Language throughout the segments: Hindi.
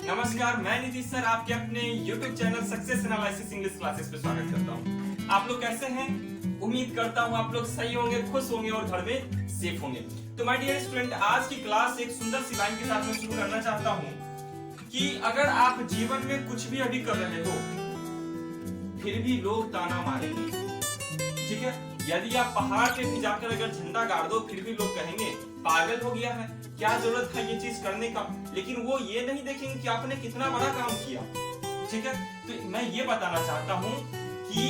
नमस्कार, मैं नीतीश सर आपके अपने YouTube channel success analysis English classes पे स्वागत करता हूँ। आप लोग कैसे हैं? उम्मीद करता हूँ आप लोग सही होंगे, खुश होंगे और घर में सेफ होंगे। तो माय डियर स्टूडेंट, आज की क्लास एक सुंदर सी लाइन के साथ में शुरू करना चाहता हूँ कि अगर आप जीवन में कुछ भी अभी कर रहे हो फिर भी लोग ताना मारेंगे, ठीक है। यदि आप पहाड़ पे भी जाकर अगर झंडा गाड़ दो फिर भी लोग कहेंगे पागल हो गया है, क्या जरूरत है ये चीज करने का। लेकिन वो ये नहीं देखेंगे कि आपने कितना बड़ा काम किया, ठीक है। तो मैं ये बताना चाहता हूँ कि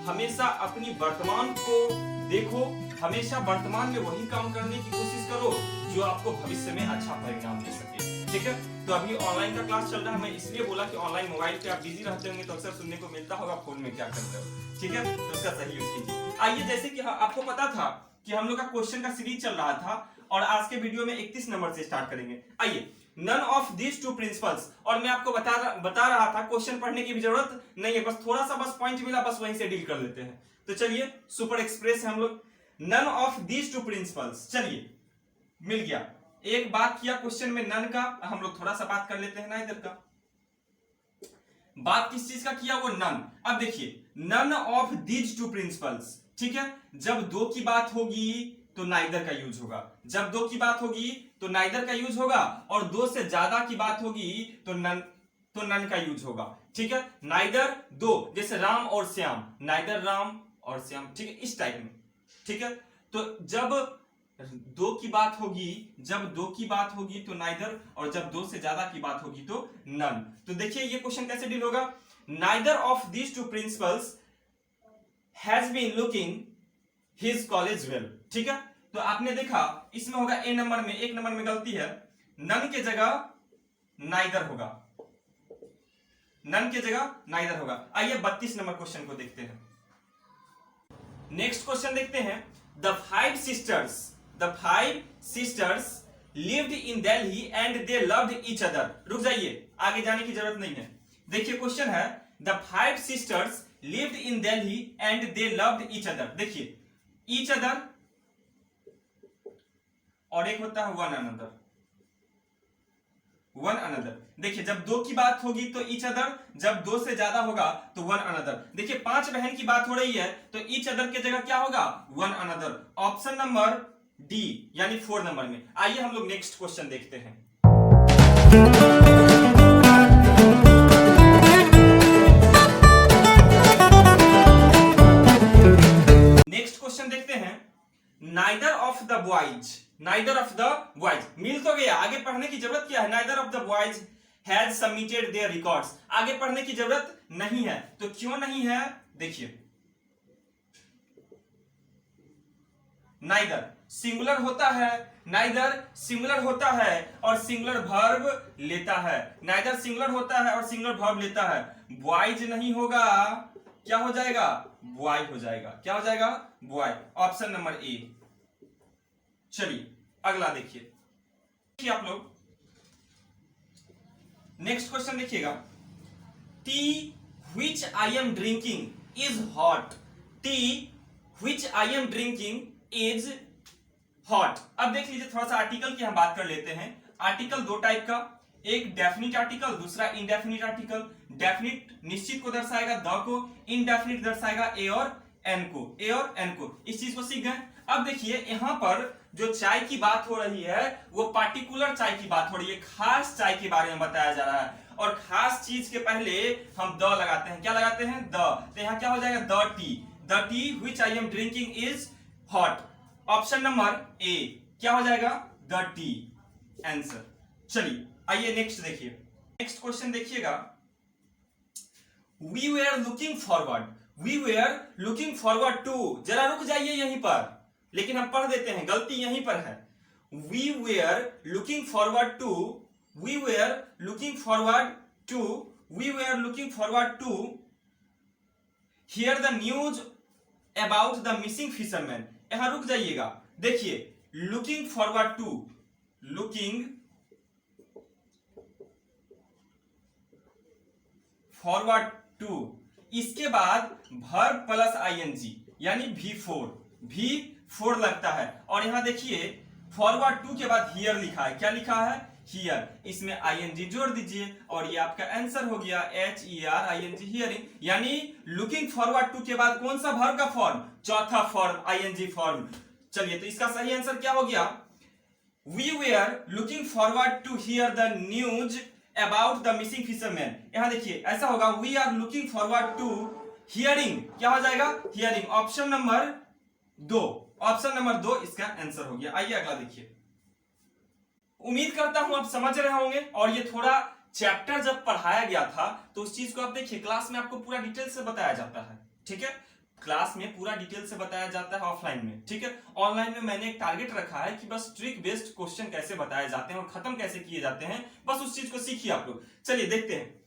हमेशा अपनी वर्तमान को देखो, हमेशा वर्तमान में वही काम करने की कोशिश करो जो आपको भविष्य में अच्छा परिणाम दे सके, ठीक है। तो अभी ऑनलाइन का क्लास चल रहा है, मैं इसलिए बोला कि ऑनलाइन मोबाइल पे आप बिजी रहते होंगे तो अक्सर सुनने को मिलता होगा फोन में क्या करते हो, ठीक है। तो उसका सही यूज कीजिए। आइए, जैसे कि आपको पता था कि हम लोग का क्वेश्चन का सीरीज चल रहा था और आज के वीडियो में 31 नंबर से स्टार्ट करेंगे। आइए, none of these two principles, और मैं आपको बता रहा था क्वेश्चन पढ़ने की भी जरूरत नहीं है, बस थोड़ा सा बस पॉइंट मिला, बस वहीं से डील कर लेते हैं। तो चलिए, सुपर एक्सप्रेस है हम लोग। None of these two principles, चलिए मिल गया। एक बात किया क्वेश्चन में नन का, हम लोग थोड़ा सा बात कर लेते हैं ना इधर का। बात किस चीज का किया? वो नन। अब देखिए, none of these two principles, ठीक है। जब दो की बात होगी तो नाइदर का यूज होगा, जब दो की बात होगी तो नाइदर का यूज होगा, और दो से ज्यादा की बात होगी तो नन का यूज होगा, ठीक है। नाइदर दो, जैसे राम और श्याम, नाइदर राम और श्याम, ठीक है, इस टाइप में, ठीक है। तो जब दो की बात होगी तो नाइदर, और जब दो से ज्यादा की बात होगी तो नन। तो देखिए ये क्वेश्चन कैसे डील होगा। Neither of these two principles has been looking his college well, ठीक है। तो आपने देखा इसमें होगा ए नंबर में, एक नंबर में गलती है, नन के जगह नाइदर होगा, नन के जगह नाइदर होगा। आइए 32 नंबर क्वेश्चन को देखते हैं। नेक्स्ट क्वेश्चन देखते हैं। The five sisters lived in Delhi and they loved each other. रुक जाइए, आगे जाने की जरूरत नहीं है। देखिए क्वेश्चन है, the five sisters lived in Delhi and they loved each other. देखिए ईच अदर और एक होता है वन अनदर। देखिए जब दो की बात होगी तो ईच अदर, जब दो से ज्यादा होगा तो वन अनदर। देखिए 5 बहन की बात हो रही है तो ईच अदर के जगह क्या होगा? One another. Option number D यानी 4 नंबर में। आइए हम लोग नेक्स्ट क्वेश्चन देखते हैं। नेक्स्ट क्वेश्चन देखते हैं। नाइदर ऑफ द बॉयज, मिल तो गया, आगे पढ़ने की जरूरत क्या है। Neither of the boys has submitted there records, आगे पढ़ने की जरूरत नहीं है। तो क्यों नहीं है? देखिए नाइदर सिंगुलर होता है, नाइदर सिंगुलर होता है और सिंगुलर वर्ब लेता है, नाइदर सिंगुलर होता है और सिंगुलर वर्ब लेता है। बॉयज नहीं होगा, क्या हो जाएगा? बॉय हो जाएगा। क्या हो जाएगा? बॉय। ऑप्शन नंबर ए। चलिए अगला देखिए आप लोग, नेक्स्ट क्वेश्चन देखिएगा। T which I am drinking is hot, T which I am drinking is hot. अब देख लीजिए, थोड़ा सा आर्टिकल की हम बात कर लेते हैं। आर्टिकल दो टाइप का, एक डेफिनिट आर्टिकल, दूसरा इनडेफिनिट आर्टिकल। डेफिनिट निश्चित को दर्शाएगा द को, इनडेफिनिट दर्शाएगा ए और एन को। इस चीज को सीख गए। अब देखिए यहां पर जो चाय की बात हो रही है वो पार्टिकुलर चाय की बात हो रही है, खास चाय के बारे में बताया जा रहा है, और खास चीज के पहले हम द लगाते हैं। क्या लगाते हैं? द। तो यहां क्या हो जाएगा? The tea which I am drinking is hot. Option number A क्या हो जाएगा? The tea answer. चलिए आइए नेक्स्ट देखिए। नेक्स्ट क्वेश्चन देखिएगा। We were looking forward to, जरा रुक जाइए यहीं पर, लेकिन हम पढ़ देते हैं, गलती यहीं पर है। We were looking forward to hear the news about the missing fisherman. यहां रुक जाइएगा। देखिए लुकिंग फॉरवर्ड टू, इसके बाद वर्ब प्लस आईएनजी यानी V4 लगता है। और यहां देखिए फॉरवर्ड टू के बाद हियर लिखा है। क्या लिखा है? हियर, इसमें आईएनजी जोड़ दीजिए और ये आपका आंसर हो गया HER ING हियरिंग। यानी लुकिंग फॉरवर्ड टू के बाद कौन सा वर्ब का फॉर्म, चौथा फॉर्म आईएनजी फॉर्म। चलिए तो इसका सही आंसर क्या हो गया, we were looking forward to hear the news about the missing fisherman. यहां देखिए ऐसा होगा, we are looking forward to hearing, क्या हो जाएगा hearing, option number 2, option number 2 इसका आंसर हो गया। आइए अगला देखिए। उम्मीद करता हूं आप समझ रहे होंगे, और ये थोड़ा चैप्टर जब पढ़ाया गया था तो उस चीज को आप देखिए, क्लास में आपको पूरा डिटेल से बताया जाता है, ठीक है, क्लास में पूरा डिटेल से बताया जाता है ऑफलाइन में, ठीक है। ऑनलाइन में मैंने एक टारगेट रखा है कि बस ट्रिक बेस्ड क्वेश्चन कैसे बताए जाते हैं और खत्म कैसे किए जाते हैं, बस उस चीज को सीखिए आप लोग। चलिए देखते हैं।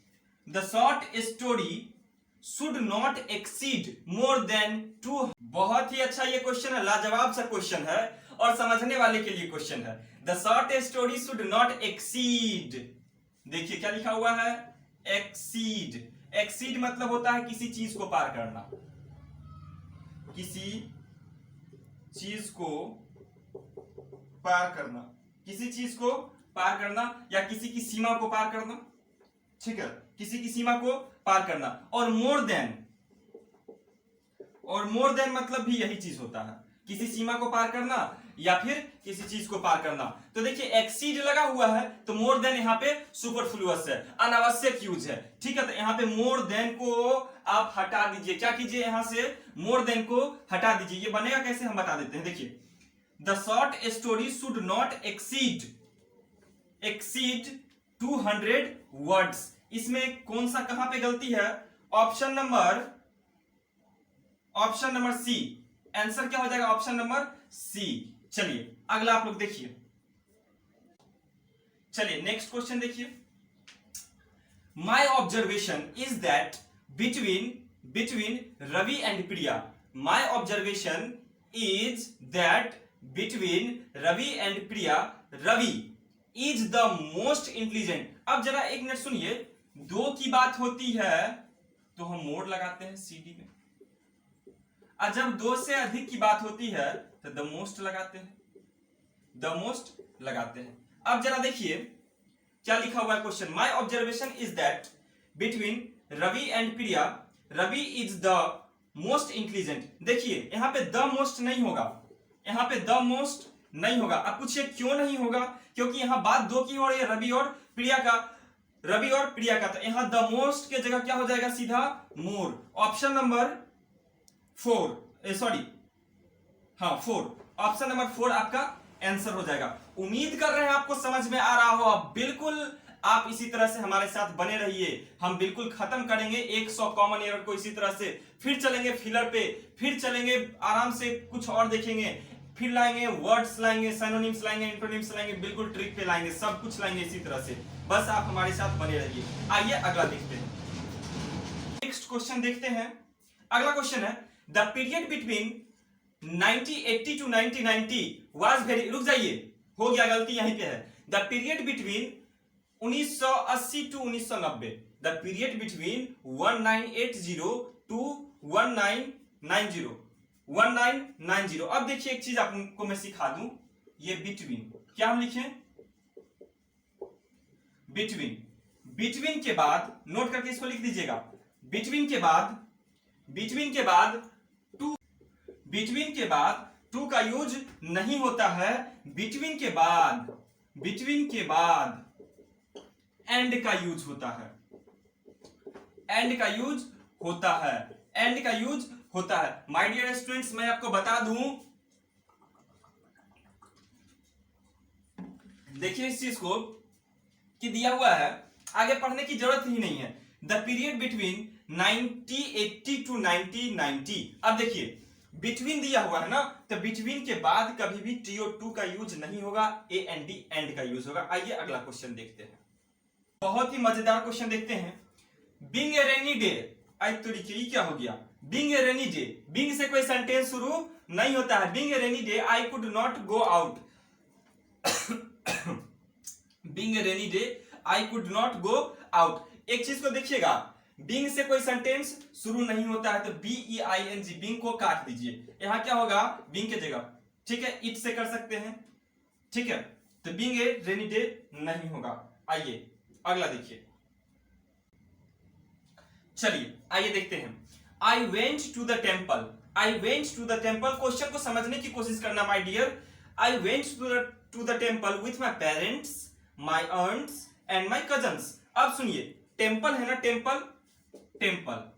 The short story should not exceed more than 2। बहुत ही अच्छा ये क्वेश्चन है, लाजवाब सा क्वेश्चन है और समझने वाले के लिए क्वेश्चन है। The short story should not exceed, देखिए क्या लिखा हुआ है, एक्सीड। एक्सीड मतलब होता है किसी चीज को पार करना, किसी चीज को पार करना, किसी चीज को पार करना या किसी की सीमा को पार करना, ठीक है, किसी की सीमा को पार करना। और मोर देन मतलब भी यही चीज होता है, किसी सीमा को पार करना या फिर किसी चीज को पार करना। तो देखिए एक्सीड लगा हुआ है तो मोर देन यहाँ पे सुपरफ्लुअस है, अनावश्यक यूज है, ठीक है। तो यहाँ पे मोर देन को आप हटा दीजिए, क्या कीजिए, यहां से मोर देन को हटा दीजिए। ये बनेगा कैसे हम बता देते हैं, देखिए the short story should not exceed 200 words. इसमें कौन सा कहां पे गलती है, ऑप्शन नंबर सी, आंसर क्या हो जाएगा, ऑप्शन नंबर सी। चलिए अगला आप लोग देखिए, चलिए नेक्स्ट क्वेश्चन देखिए। My observation is that between Ravi and Priya, my observation is that between Ravi and Priya, Ravi is the most intelligent. अब जरा एक मिनट सुनिए, दो की बात होती है तो हम मोड लगाते हैं CD में, और जब दो से अधिक की बात होती है तो द मोस्ट लगाते हैं, द मोस्ट लगाते हैं। अब जरा देखिए क्या लिखा हुआ है question, my observation is that between Ravi and Priya, Ravi is the most intelligent. देखिए यहां पे द मोस्ट नहीं होगा, यहां पे द मोस्ट नहीं होगा। अब पूछिए क्यों नहीं होगा, क्योंकि यहां बात दो की हो रही है, रवि और प्रिया का, तो यहां द मोस्ट के जगह क्या हो जाएगा, सीधा मोर। ऑप्शन नंबर 4, ऑप्शन नंबर 4 आपका आंसर हो जाएगा। उम्मीद कर रहे हैं आपको समझ में आ रहा हो, अब बिल्कुल आप इसी तरह से हमारे साथ बने रहिए, हम बिल्कुल खत्म करेंगे 100 कॉमन एरर को इसी तरह से, फिर चलेंगे फिलर पे, फिर चलेंगे आराम से कुछ और देखेंगे, फिर लाएंगे वर्ड्स, लाएंगे सिनोनिम्स, लाएंगे एंटोनिम्स, लाएंगे, बिल्कुल ट्रिक पे लाएंगे, सब कुछ लाएंगे इसी तरह से, बस आप हमारे साथ बने रहिए। आइए अगला देखते हैं, नेक्स्ट क्वेश्चन देखते हैं। अगला क्वेश्चन है the period between 1980 to 1990 was very, रुक जाइए, हो गया गलती यहीं पे है। The period between 1980 to 1990, the period between 1980 to 1990। अब देखिए एक चीज आपको मैं सिखा दूं, ये बिटवीन, क्या हम लिखें, बिटवीन के बाद नोट करके इसको लिख दीजिएगा, बिटवीन के बाद टू का यूज नहीं होता है, बिटवीन के बाद एंड का यूज होता है, एंड का यूज होता है। माय डियर स्टूडेंट्स, मैं आपको बता दूं, देखिए इस चीज को कि दिया हुआ है, आगे पढ़ने की जरूरत ही नहीं है। The period between 1980 to 1990। अब देखिए बिटवीन दिया हुआ है ना, तो बिटवीन के बाद कभी भी TO2 का यूज नहीं होगा, AND एंड का यूज होगा। आइए अगला क्वेश्चन देखते हैं, बहुत ही मजेदार क्वेश्चन देखते हैं। बीइंग ए रेनी डे, आज तो देखिए क्या हो गया, being a rainy day, being से कोई सेंटेंस शुरू नहीं होता है। Being a rainy day I could not go out, being a rainy day I could not go out. एक चीज को देखिएगा, बीइंग से कोई सेंटेंस शुरू नहीं होता है तो BEING, बीइंग को काट दीजिए, यहां क्या होगा बीइंग की जगह, ठीक है, इट से कर सकते हैं, ठीक है, तो बीइंग ए रेनी डे नहीं होगा। आइए अगला देखिए, चलिए आइए देखते हैं। I went to the temple, I went to the temple, question को समझने की कोशिश करना my dear. I went to the temple with my parents, my aunts and my cousins. अब सुनिए, टेम्पल है ना, टेम्पल टेम्पल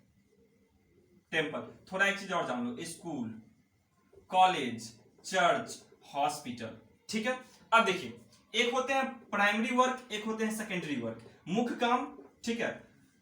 टेम्पल, थोड़ा एक चीज और जान लो, स्कूल, कॉलेज, चर्च, हॉस्पिटल, ठीक है। अब देखिए, एक होते हैं प्राइमरी वर्क, एक होते हैं सेकेंडरी वर्क, मुख्य काम, ठीक है।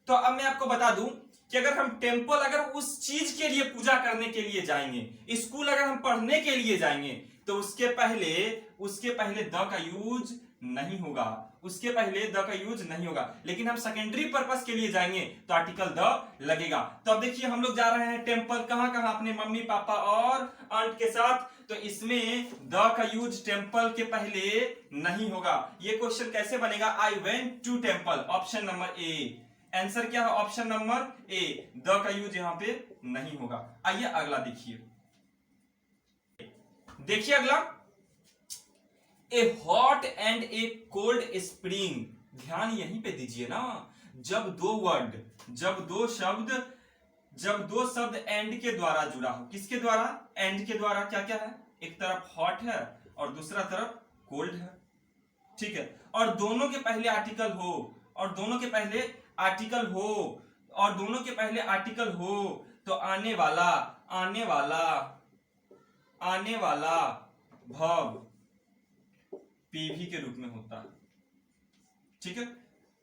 तो अब मैं आपको बता दूं कि अगर हम टेम्पल, अगर उस चीज के लिए पूजा करने के लिए जाएंगे, स्कूल अगर हम पढ़ने के लिए जाएंगे, तो उसके पहले द का यूज नहीं होगा, उसके पहले द का यूज नहीं होगा। लेकिन हम सेकेंडरी पर्पस के लिए जाएंगे तो आर्टिकल द लगेगा। तो अब देखिए, हम लोग जा रहे हैं टेम्पल, कहां कहां, अपने मम्मी पापा और आंट के साथ, तो इसमें द का यूज टेम्पल के पहले नहीं होगा। ये क्वेश्चन कैसे बनेगा, I went to temple, option number A, answer क्या है, ऑप्शन नंबर ए, द का यूज यहां पे नहीं होगा। आइए अगला देखिए, देखिए अगला, a hot and a cold spring. ध्यान यहीं पे दीजिए ना, जब दो शब्द एंड के द्वारा जुड़ा हो, किसके द्वारा, एंड के द्वारा, क्या क्या है, एक तरफ हॉट है और दूसरा तरफ कोल्ड है, ठीक है, और दोनों के पहले आर्टिकल हो, और दोनों के पहले आर्टिकल हो, तो आने वाला verb पीवी के रूप में होता है, ठीक है,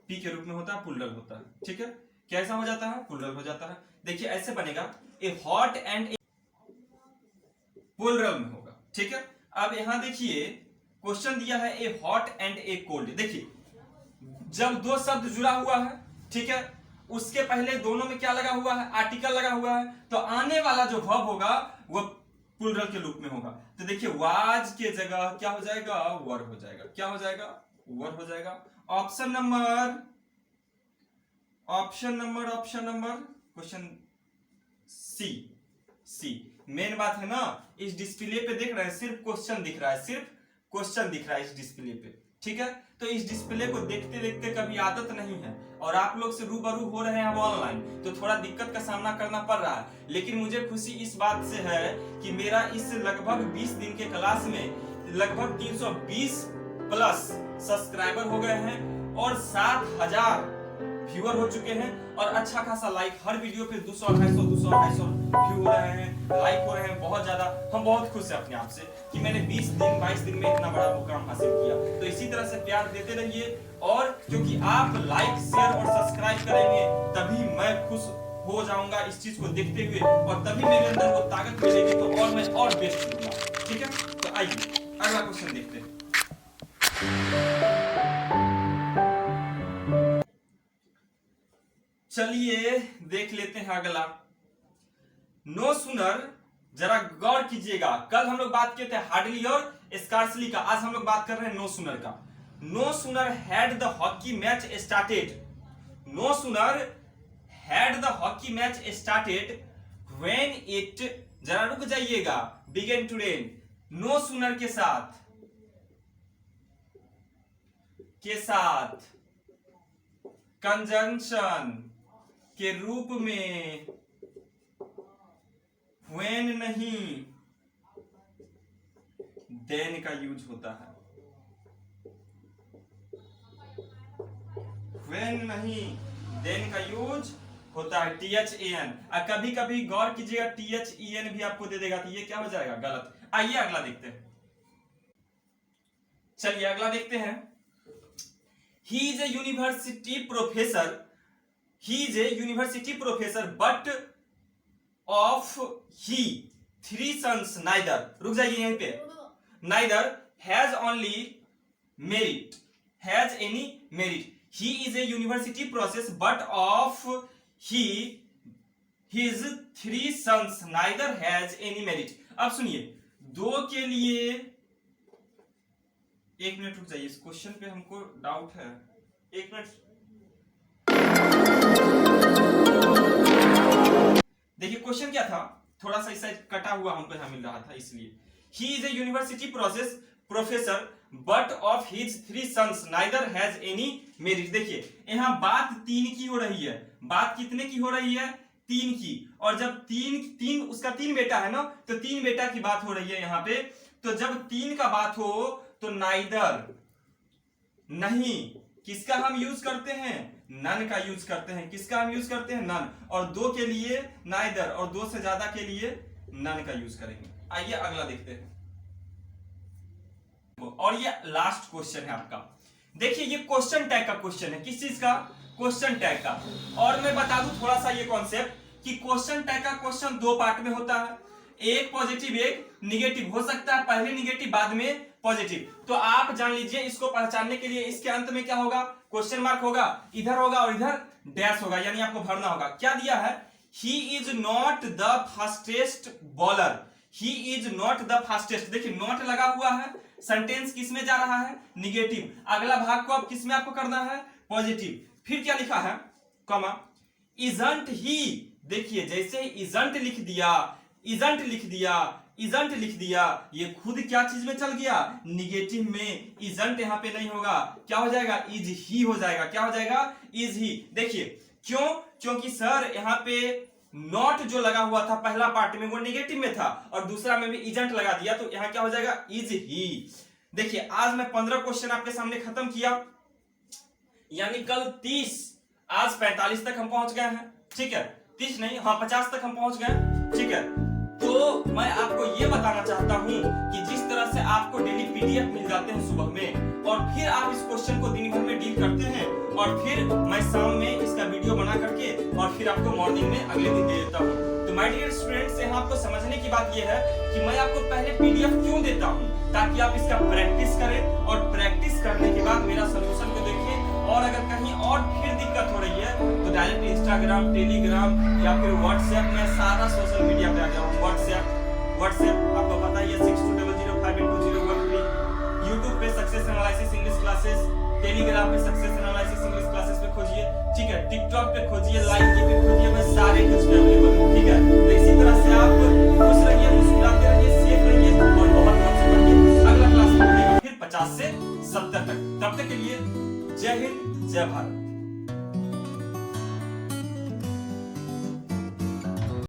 पी के रूप में होता है, प्लूरल होता है, ठीक है, कैसा हो जाता है, प्लूरल हो जाता है। देखिए ऐसे बनेगा, a hot and a, plural में होगा, ठीक है। अब यहां देखिए, क्वेश्चन दिया है ए हॉट एंड ए कोल्ड। देखिए, जब दो शब्द जुड़ा हुआ है, ठीक है, उसके पहले दोनों में क्या लगा हुआ है, आर्टिकल लगा हुआ है, तो आने वाला जो वर्ब होगा वो प्लूरल के रूप में होगा। तो देखिए, वाज के जगह क्या हो जाएगा, वर हो जाएगा, क्या हो जाएगा, वर हो जाएगा। ऑप्शन नंबर क्वेश्चन सी। मेन बात है ना, इस डिस्प्ले पे देख रहे हैं, सिर्फ क्वेश्चन दिख रहा है इस डिस्प्ले पे, ठीक है। तो इस डिस्प्ले को देखते देखते कभी आदत नहीं है, और आप लोग से रूबरू हो रहे हैं अब ऑनलाइन, तो थोड़ा दिक्कत का सामना करना पड़ रहा है। लेकिन मुझे खुशी इस बात से है कि मेरा इस लगभग 20 दिन के क्लास में लगभग 320 प्लस सब्सक्राइबर हो गए हैं, और 7000 व्यूअर हो चुके हैं, और अच्छा खासा लाइक, हर वीडियो पे 200-250 व्यू हो रहे हैं, लाइक हो रहे हैं बहुत ज्यादा। हम बहुत खुश हैं अपने आप से कि मैंने 22 दिन में इतना बड़ा मुकाम हासिल किया। तो इसी तरह से प्यार देते रहिए, और क्योंकि आप लाइक, शेयर और सब्सक्राइब करेंगे, तभी मैं खुश हो जाऊंगा इस चीज को देखते हुए, और तभी मेरे अंदर वो ताकत मिलेगी, तो और मैं और बेस्ट दूंगा, ठीक है। तो आइए अगला क्वेश्चन देखते हैं। चलिए देख लेते हैं अगला, नो सुनर। जरा गौर कीजिएगा, कल हम लोग बात किए थे हार्डली और स्कार्सली का, आज हम लोग बात कर रहे हैं नो सुनर का। No sooner had the hockey match started, no sooner had the hockey match started when it, जरा रुक जाइएगा, begin to rain. No sooner के साथ कंजंक्शन के रूप में when नहीं then का यूज होता है, when नहीं then का यूज होता है, THAN। कभी कभी गौर कीजिएगा, THEN भी आपको दे देगा, तो ये क्या हो जाएगा, गलत। आइए अगला देखते हैं, चलिए अगला देखते हैं। He is a university professor, but of he 3 sons neither, रुक जाइए यहीं पे, neither has any merit. He is a university professor, but of his 3 sons neither has any merit. अब सुनिए, दो के लिए, एक मिनट रुक जाइए, इस क्वेश्चन पे हमको डाउट है, एक मिनट। देखिए क्वेश्चन क्या था, थोड़ा सा इस साइड कटा हुआ हमको यहां मिल रहा था, इसलिए he is a university process professor but of his 3 sons neither has any merit. देखिए यहाँ बात 3 की हो रही है, बात कितने की हो रही है? 3 की। और जब तीन उसका 3 बेटा है ना, तो 3 बेटा की बात हो रही है यहाँ पे। तो जब 3 का बात हो तो नाइदर नहीं, किसका हम यूज करते हैं? नन का यूज करते हैं। किसका हम यूज करते हैं? नन। और 2 के लिए नाइदर और 2 से ज्यादा के लिए नन का यूज करेंगे। आइए अगला देखते हैं। और ये लास्ट क्वेश्चन है आपका। देखिए ये क्वेश्चन टैग का क्वेश्चन है। किस चीज का? क्वेश्चन टैग का। और मैं बता दूं थोड़ा सा ये कॉन्सेप्ट कि क्वेश्चन टैग का क्वेश्चन 2 पार्ट में होता है, एक पॉजिटिव एक निगेटिव। हो सकता है पहले निगेटिव बाद में पॉजिटिव। तो आप जान लीजिए इसको पहचानने के लिए इसके अंत में क्या होगा? क्वेश्चन मार्क होगा, इधर होगा और इधर डैश होगा, यानी आपको भरना होगा। क्या दिया है? He is not the fastest bowler. He is not the fastest. देखिए नॉट लगा हुआ है, सेंटेंस किस में जा रहा है? निगेटिव। अगला भाग को अब किस में आपको करना है? पॉजिटिव। फिर क्या लिखा है? Comma isn't he. देखिए जैसे इजंट लिख दिया, इजंट लिख दिया, इजंट लिख दिया, ये खुद क्या चीज में चल गया? निगेटिव में। इजंट यहां पे नहीं होगा, क्या हो जाएगा? इज ही हो जाएगा। क्या हो जाएगा? Is he. देखिए क्यों? क्योंकि सर यहाँ पे नॉट जो लगा हुआ था पहला पार्ट में वो निगेटिव में था और दूसरा में भी इजंट लगा दिया, तो यहां क्या हो जाएगा? Is he. देखिए आज मैं 15 क्वेश्चन आपके सामने खत्म किया, यानी कल 30, आज 45 तक हम पहुंच गए हैं। ठीक है, 30 नहीं, हाँ 50 तक हम पहुंच गए। ठीक है, तो मैं आपको ये बताना चाहता हूं कि जिस तरह से आपको डेली पीडीएफ मिल जाते हैं सुबह में, और फिर आप इस क्वेश्चन को दिन भर में डील करते हैं, और फिर मैं शाम में इसका वीडियो बना करके और फिर आपको मॉर्निंग में अगले दिन दे देता हूं। तो माय डियर स्टूडेंट्स, यहाँ आपको समझने की बात यह है कि मैं आपको पहले पीडीएफ क्यों देता हूं, ताकि आप इसका प्रैक्टिस करें और प्रैक्टिस करने के बाद मेरा सोल्यूशन को देखिए। और अगर कहीं और फिर दिक्कत हो रही है तो डायरेक्ट इंस्टाग्राम, टेलीग्राम या फिर व्हाट्सएप में सारा सोशल मीडिया पे आ गया हूँ। व्हाट्सएप आपको पता ही है 6200582013। यूट्यूब पे success analysis English classes, Telegram पे सक्सेस एनालिसिस इंग्लिश क्लासेस पे खोजिए। ठीक है, टिकटॉक पे खोजिए, लाइक पे खोजिए, मैं सारे कुछ पे अवेलेबल हूँ। ठीक है, तो इसी तरह से आप खुश रहिए, मुस्कुराते रहिए, सेफ रहिए और बहुत से पढ़िए। अगला क्लास में मिलेगा फिर 50 से 70 तक। तब तक के लिए जय हिंद, जय भारत।